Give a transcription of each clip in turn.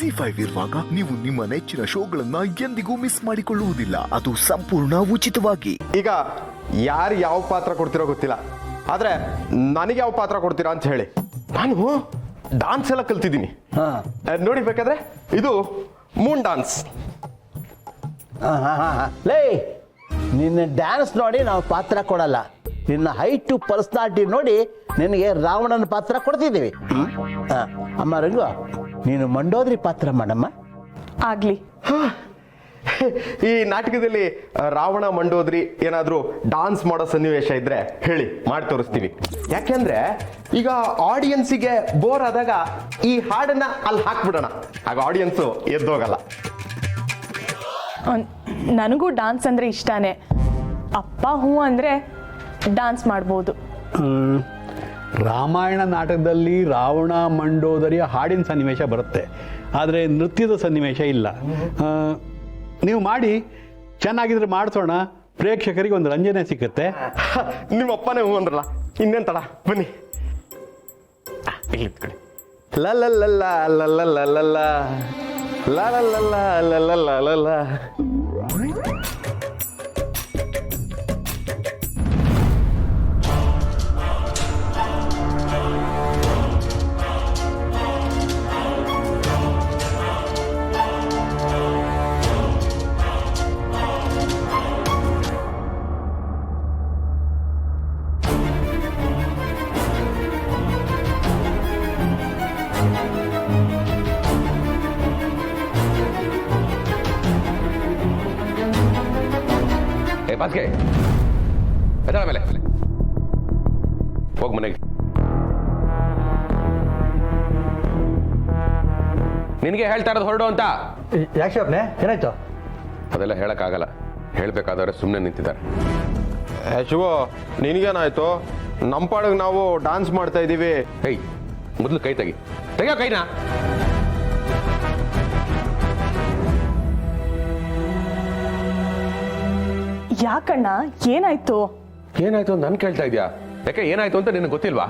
ZEE5 ಇರುವಾಗ ನೀವು ನಿಮ್ಮ ನೆಚ್ಚಿನ ಶೋಗಳನ್ನ ಎಂದಿಗೂ ಮಿಸ್ ಮಾಡಿಕೊಳ್ಳುವುದಿಲ್ಲ. ಅದು ಸಂಪೂರ್ಣ ಉಚಿತವಾಗಿ. ಈಗ ಯಾರು ಯಾವ ಪಾತ್ರ ಕೊಡ್ತಿರೋ ಗೊತ್ತಿಲ್ಲ, ಆದ್ರೆ ನನಗೆ ಯಾವ ಪಾತ್ರ ಕೊಡ್ತೀರಾ ಅಂತ ಹೇಳಿ. ನಾನು ಡಾನ್ಸ್ ಎಲ್ಲ ಕಲ್ತಿದ್ದೀನಿ ನೋಡಿ. ಬೇಕಾದ್ರೆ ಇದು ಮೂನ್ ಡಾನ್ಸ್. ಲೇ, ನಿನ್ನ ಡ್ಯಾನ್ಸ್ ನೋಡಿ ನಾವು ಪಾತ್ರ ಕೊಡಲ್ಲ. ನಿನ್ನ ಹೈಟು ಪರ್ಸ್ನಾಲಿಟಿ ನೋಡಿ ನಿನಗೆ ರಾವಣನ ಪಾತ್ರ ಕೊಡ್ತಿದ್ದೀವಿ. ಅಮ್ಮ ರಂಗು, ನೀನು ಮಂಡೋದ್ರಿ ಪಾತ್ರ ಮಾಡಮ್ಮ. ಆಗ್ಲಿ. ಈ ನಾಟಕದಲ್ಲಿ ರಾವಣ ಮಂಡೋದ್ರಿ ಏನಾದರೂ ಡಾನ್ಸ್ ಮಾಡೋ ಸನ್ನಿವೇಶ ಇದ್ರೆ ಹೇಳಿ, ಮಾಡಿ ತೋರಿಸ್ತೀವಿ. ಯಾಕೆಂದ್ರೆ ಈಗ ಆಡಿಯನ್ಸಿಗೆ ಬೋರ್ ಆದಾಗ ಈ ಹಾಡನ್ನ ಅಲ್ಲಿ ಹಾಕ್ಬಿಡೋಣ, ಆಗ ಆಡಿಯನ್ಸು ಎದ್ದೋಗಲ್ಲ. ನನಗೂ ಡಾನ್ಸ್ ಅಂದರೆ ಇಷ್ಟನೇ. ಅಪ್ಪ ಹೂ ಅಂದರೆ ಡಾನ್ಸ್ ಮಾಡ್ಬೋದು. ರಾಮಾಯಣ ನಾಟಕದಲ್ಲಿ ರಾವಣ ಮಂಡೋದರಿಯ ಹಾಡಿನ ಸನ್ನಿವೇಶ ಬರುತ್ತೆ, ಆದರೆ ನೃತ್ಯದ ಸನ್ನಿವೇಶ ಇಲ್ಲ. ನೀವು ಮಾಡಿ, ಚೆನ್ನಾಗಿದ್ರೆ ಮಾಡಿಸೋಣ, ಪ್ರೇಕ್ಷಕರಿಗೆ ಒಂದು ರಂಜನೆ ಸಿಕ್ಕುತ್ತೆ. ನಿಮ್ಮ ಅಪ್ಪನೇ ಹೂ ಅಂದ್ರಲ್ಲ, ಇನ್ನೇನ್ ತಡ, ಬನ್ನಿ. ಲ ಲ ಲ ಲ ಲ ಲ ಲ ಲ ಲ ಲ ಲ ಲ ಲ ಲ. ಬಾಸ್ಗೆ ಎದಳ ಮೇಲೆ ಹೋಗ್ ಮನೆಗೆ. ನಿನಗೆ ಹೇಳ್ತಾ ಇರೋದು ಹೊರಡು ಅಂತ. ಯಾಕೆ ಏನಾಯ್ತು? ಅದೆಲ್ಲ ಹೇಳಕ್ಕಾಗಲ್ಲ, ಹೇಳ್ಬೇಕಾದವ್ರೆ ಸುಮ್ಮನೆ ನಿಂತಿದ್ದಾರೆ. ಶಿವು, ನಿನಗೇನಾಯ್ತು? ನಮ್ಮ ಪಾಡಿಗೆ ನಾವು ಡಾನ್ಸ್ ಮಾಡ್ತಾ ಇದ್ದೀವಿ. ಹೇಯ್, ಮೊದಲು ಕೈ ತೆಗಿಯೋ ಕೈನಾ. ಯಾಕಣ್ಣ, ಏನಾಯ್ತು? ಏನಾಯ್ತು ಅಂತ ನಾನು ಕೇಳ್ತಾ ಇದ್ಯಾ? ಯಾಕೆ ಏನಾಯ್ತು ಅಂತ ನಿನಗೆ ಗೊತ್ತಿಲ್ವಾ?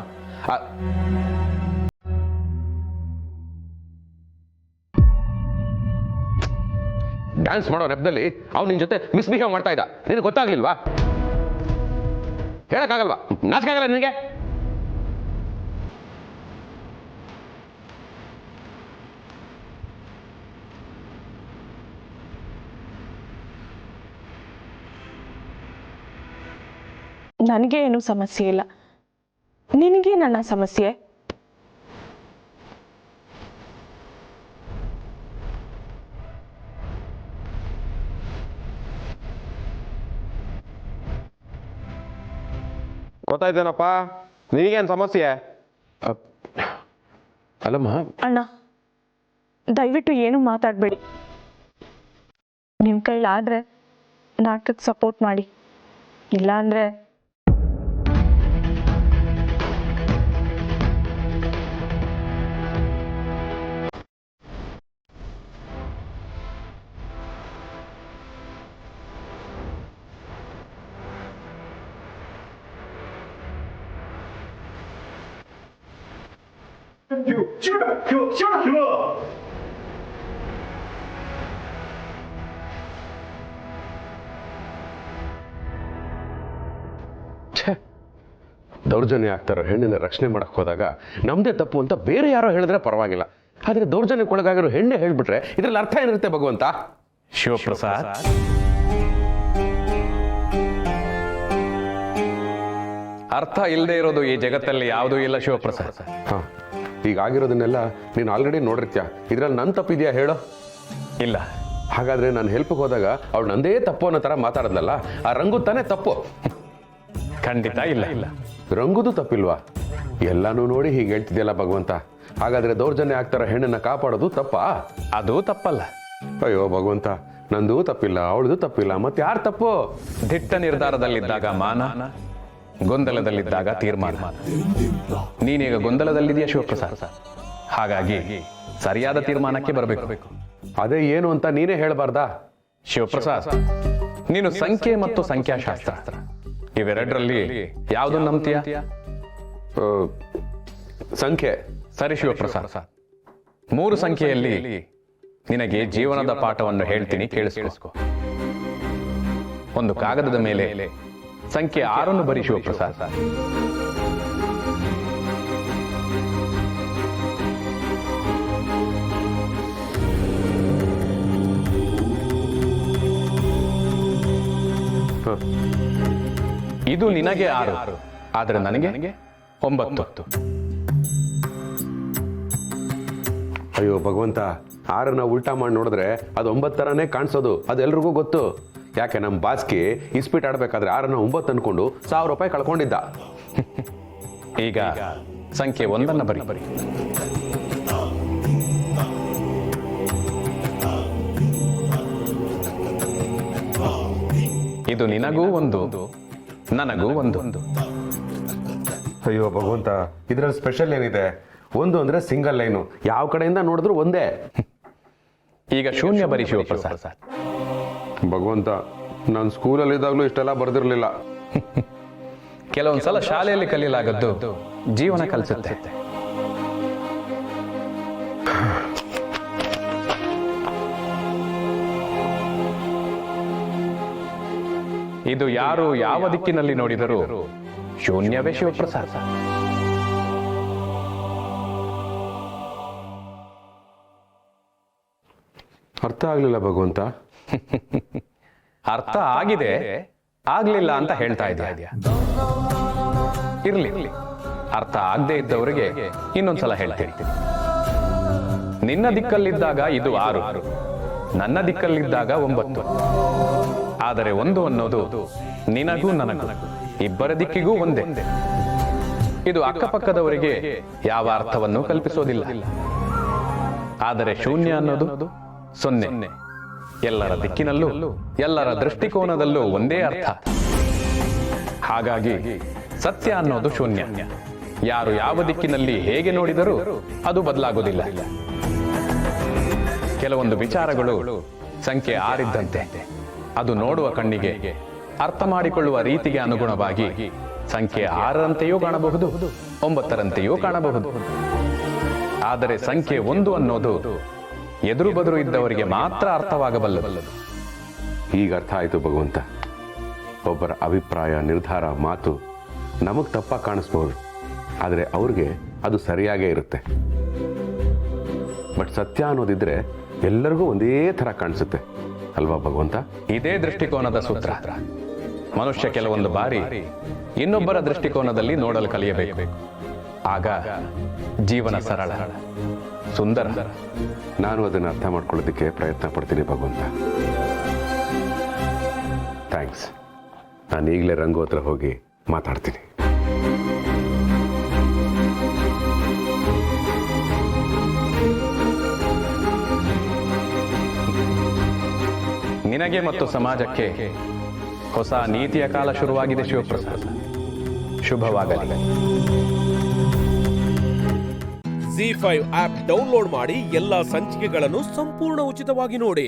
ಡ್ಯಾನ್ಸ್ ಮಾಡೋ ನೆಪದಲ್ಲಿ ಅವ್ನು ನಿನ್ ಜೊತೆ ಮಿಸ್ಬಿಹೇವ್ ಮಾಡ್ತಾ ಇದ್ದ, ನಿನಗೆ ಗೊತ್ತಾಗ್ಲಿಲ್ವಾ? ಹೇಳಕ್ಕಾಗಲ್ವಾ? ನಾಚಿಕಾಗಲ್ಲ ನಿನಗೆ? ನನಗೆ ಏನು ಸಮಸ್ಯೆ ಇಲ್ಲ, ನಿನಗೆ ನನ್ನ ಸಮಸ್ಯೆ. ಗೊತ್ತಾಯ್ತೇನಪ್ಪ, ನಿನಗೇನು ಸಮಸ್ಯೆ? ಅಲ್ಲಮ್ಮ ಅಣ್ಣ, ದಯವಿಟ್ಟು ಏನು ಮಾತಾಡಬೇಡಿ. ನಿಮ್ಮ ಕೈಲಾದ್ರೆ ನಾಟಕಕ್ಕೆ ಸಪೋರ್ಟ್ ಮಾಡಿ, ಇಲ್ಲ ಅಂದ್ರೆ ದೌರ್ಜನ್ಯ ಆಗ್ತಾರೋ ಹೆಣ್ಣಿನ ರಕ್ಷಣೆ ಮಾಡಕ್ ಹೋದಾಗ ನಮ್ದೇ ತಪ್ಪು ಅಂತ ಬೇರೆ ಯಾರೋ ಹೇಳಿದ್ರೆ ಪರವಾಗಿಲ್ಲ, ಆದ್ರೆ ದೌರ್ಜನ್ಯಕ್ಕೊಳಗಾಗಿರೋ ಹೆಣ್ಣೆ ಹೇಳ್ಬಿಟ್ರೆ ಇದ್ರಲ್ಲಿ ಅರ್ಥ ಏನಿರುತ್ತೆ ಭಗವಂತ? ಶಿವಪ್ರಸಾದ್, ಅರ್ಥ ಇಲ್ಲದೆ ಇರೋದು ಈ ಜಗತ್ತಲ್ಲಿ ಯಾವುದೂ ಇಲ್ಲ ಶಿವಪ್ರಸಾದ್. ಈಗ ಆಗಿರೋದನ್ನೆಲ್ಲ ನೀನು ಆಲ್ರೆಡಿ ನೋಡಿರ್ತೀಯ, ಇದ್ರಲ್ಲಿ ನನ್ನ ತಪ್ಪಿದ್ಯಾ ಹೇಳೋ? ಇಲ್ಲ. ಹಾಗಾದ್ರೆ ನಾನು ಹೆಲ್ಪ್ಗೆ ಹೋದಾಗ ಅವಳು ನಂದೇ ತಪ್ಪು ಅನ್ನೋ ತರ ಮಾತಾಡದಲ್ಲ, ಆ ರಂಗು ತಾನೇ ತಪ್ಪು? ಖಂಡಿತ ಇಲ್ಲ. ಇಲ್ಲ, ರಂಗುದು ತಪ್ಪಿಲ್ವಾ? ಎಲ್ಲಾನು ನೋಡಿ ಹೀಗೆ ಹೇಳ್ತಿದ್ಯಲ್ಲ ಭಗವಂತ. ಹಾಗಾದ್ರೆ ದೌರ್ಜನ್ಯ ಆಗ್ತಾರ ಹೆಣ್ಣನ್ನ ಕಾಪಾಡೋದು ತಪ್ಪಾ? ಅದು ತಪ್ಪಲ್ಲ. ಅಯ್ಯೋ ಭಗವಂತ, ನಂದು ತಪ್ಪಿಲ್ಲ, ಅವಳದು ತಪ್ಪಿಲ್ಲ, ಮತ್ತೆ ಯಾರು ತಪ್ಪು? ದಿಟ್ಟ ನಿರ್ಧಾರದಲ್ಲಿದ್ದಾಗ ಮಾನ, ಗೊಂದಲದಲ್ಲಿದ್ದಾಗ ತೀರ್ಮಾನ. ನೀನೀಗ ಗೊಂದಲದಲ್ಲಿದೆಯಾ ಶಿವಪ್ರಸಾದ್, ಹಾಗಾಗಿ ಸರಿಯಾದ ತೀರ್ಮಾನಕ್ಕೆ ಬರಬೇಕು. ಅದೇ ಏನು ಅಂತ ನೀನೇ ಹೇಳಬಾರ್ದಾ? ಶಿವಪ್ರಸಾದ್, ನೀನು ಸಂಖ್ಯೆ ಮತ್ತು ಸಂಖ್ಯಾಶಾಸ್ತ್ರ ಇವೆರಡರಲ್ಲಿ ಯಾವುದನ್ನು ನಂಬ್ತೀಯ? ಸಂಖ್ಯೆ. ಸರಿ ಶಿವಪ್ರಸಾದ್, 3 ಸಂಖ್ಯೆಯಲ್ಲಿ ನಿನಗೆ ಜೀವನದ ಪಾಠವನ್ನು ಹೇಳ್ತೀನಿ, ಕೇಳಿಸ್ಕೋ. ಒಂದು ಕಾಗದದ ಮೇಲೆ ಸಂಖ್ಯೆ 6 ಬರಿ ಶಿವಪ್ರಸಾದ್. ಇದು ನಿನಗೆ 6, ಆದ್ರೆ ನನಗೆ 9. ಅಯ್ಯೋ ಭಗವಂತ, 6ನ್ನ ಉಲ್ಟಾ ಮಾಡಿ ನೋಡಿದ್ರೆ ಅದು 9 ಥರನೇ ಕಾಣಿಸೋದು, ಅದೆಲ್ರಿಗೂ ಗೊತ್ತು. ಯಾಕೆ ನಮ್ಮ ಬಾಸ್ಗೆ ಇಸ್ಪೀಟ್ ಆಡ್ಬೇಕಾದ್ರೆ 6ನ್ನ 9 ಅನ್ಕೊಂಡು 1000 ರೂಪಾಯಿ ಕಳ್ಕೊಂಡಿದ್ದ. ಈಗ ಸಂಖ್ಯೆ 1 ಬರಿ. ಇದು ನಿನಗೂ 1, ನನಗೂ 1. ಅಯ್ಯೋ ಭಗವಂತ, ಇದ್ರಲ್ಲಿ ಸ್ಪೆಷಲ್ ಏನಿದೆ? 1 ಅಂದ್ರೆ ಸಿಂಗಲ್ ಲೈನು, ಯಾವ ಕಡೆಯಿಂದ ನೋಡಿದ್ರು ಒಂದೇ. ಈಗ ಶೂನ್ಯ ಬರಿ ಶಿವಪ್ರಸಾದ್. ಭಗವಂತ, ನಾನು ಸ್ಕೂಲಲ್ಲಿದ್ದಾಗಲೂ ಇಷ್ಟೆಲ್ಲ ಬರ್ದಿರ್ಲಿಲ್ಲ. ಕೆಲವೊಂದ್ಸಲ ಶಾಲೆಯಲ್ಲಿ ಕಲಿಯಲಾಗದ್ದು ಜೀವನ ಕಲಿಸುತ್ತೆ. ಇದು ಯಾರು ಯಾವ ದಿಕ್ಕಿನಲ್ಲಿ ನೋಡಿದರೂ ಶೂನ್ಯವೇ ಶಿವಪ್ರಸಾದ್. ಅರ್ಥ ಆಗ್ಲಿಲ್ಲ ಭಗವಂತ. ಅರ್ಥ ಆಗಿದೆ, ಆಗ್ಲಿಲ್ಲ ಅಂತ ಹೇಳ್ತಾ ಇದೆಯಾ? ಇರ್ಲಿ, ಅರ್ಥ ಆಗದೆ ಇದ್ದವರಿಗೆ ಇನ್ನೊಂದ್ಸಲ ಹೇಳ್ತೀನಿ. ನಿನ್ನ ದಿಕ್ಕಲ್ಲಿದ್ದಾಗ ಇದು 6, ನನ್ನ ದಿಕ್ಕಲ್ಲಿದ್ದಾಗ 9. ಆದರೆ 1 ಅನ್ನೋದು ನಿನಗೂ ನನಗೂ ಇಬ್ಬರ ದಿಕ್ಕಿಗೂ ಒಂದೇ. ಇದು ಅಕ್ಕಪಕ್ಕದವರಿಗೆ ಯಾವ ಅರ್ಥವನ್ನು ಕಲ್ಪಿಸೋದಿಲ್ಲ. ಆದರೆ ಶೂನ್ಯ ಅನ್ನೋದು 0, ಎಲ್ಲರ ದಿಕ್ಕಿನಲ್ಲೂ ಎಲ್ಲರ ದೃಷ್ಟಿಕೋನದಲ್ಲೂ ಒಂದೇ ಅರ್ಥ. ಹಾಗಾಗಿ ಸತ್ಯ ಅನ್ನೋದು ಶೂನ್ಯ. ಯಾರು ಯಾವ ದಿಕ್ಕಿನಲ್ಲಿ ಹೇಗೆ ನೋಡಿದರೂ ಅದು ಬದಲಾಗೋದಿಲ್ಲ. ಕೆಲವೊಂದು ವಿಚಾರಗಳು ಸಂಖ್ಯೆ 6 ಇದ್ದಂತೆ. ಅದು ನೋಡುವ ಕಣ್ಣಿಗೆ, ಅರ್ಥ ಮಾಡಿಕೊಳ್ಳುವ ರೀತಿಗೆ ಅನುಗುಣವಾಗಿ ಸಂಖ್ಯೆ 6ರಂತೆಯೂ ಕಾಣಬಹುದು, 9ರಂತೆಯೂ ಕಾಣಬಹುದು. ಆದರೆ ಸಂಖ್ಯೆ 1 ಅನ್ನೋದು ಎದುರು ಬದುರು ಇದ್ದವರಿಗೆ ಮಾತ್ರ ಅರ್ಥವಾಗಬಲ್ಲದು. ಈಗ ಅರ್ಥ ಆಯ್ತು ಭಗವಂತ. ಒಬ್ಬರ ಅಭಿಪ್ರಾಯ, ನಿರ್ಧಾರ, ಮಾತು ನಮಗ್ ತಪ್ಪಾಗಿ ಕಾಣಿಸ್ಬೋದು, ಆದರೆ ಅವ್ರಿಗೆ ಅದು ಸರಿಯಾಗೇ ಇರುತ್ತೆ. ಬಟ್ ಸತ್ಯ ಅನ್ನೋದಿದ್ರೆ ಎಲ್ಲರಿಗೂ ಒಂದೇ ಥರ ಕಾಣಿಸುತ್ತೆ ಅಲ್ವಾ ಭಗವಂತ? ಇದೇ ದೃಷ್ಟಿಕೋನದ ಸೂತ್ರ. ಮನುಷ್ಯ ಕೆಲವೊಂದು ಬಾರಿ ಇನ್ನೊಬ್ಬರ ದೃಷ್ಟಿಕೋನದಲ್ಲಿ ನೋಡಲು ಕಲಿಯಬೇಕು. ಆಗ ಜೀವನ ಸರಳ, ಸುಂದರ. ನಾನು ಅದನ್ನು ಅರ್ಥ ಮಾಡ್ಕೊಳ್ಳೋದಕ್ಕೆ ಪ್ರಯತ್ನ ಪಡ್ತೀನಿ ಭಗವಂತ. ಥ್ಯಾಂಕ್ಸ್. ನಾನು ಈಗಲೇ ರಂಗು ಹತ್ರ ಹೋಗಿ ಮಾತಾಡ್ತೀನಿ. ನಿನಗೆ ಮತ್ತು ಸಮಾಜಕ್ಕೆ ಹೊಸ ನೀತಿಯ ಕಾಲ ಶುರುವಾಗಿದೆ ಶಿವಪ್ರಸಾದ್. ಶುಭವಾಗಲಿ. ZEE5 ಆಪ್ ಡೌನ್ಲೋಡ್ ಮಾಡಿ ಎಲ್ಲಾ ಸಂಚಿಕೆಗಳನ್ನು ಸಂಪೂರ್ಣ ಉಚಿತವಾಗಿ ನೋಡಿ.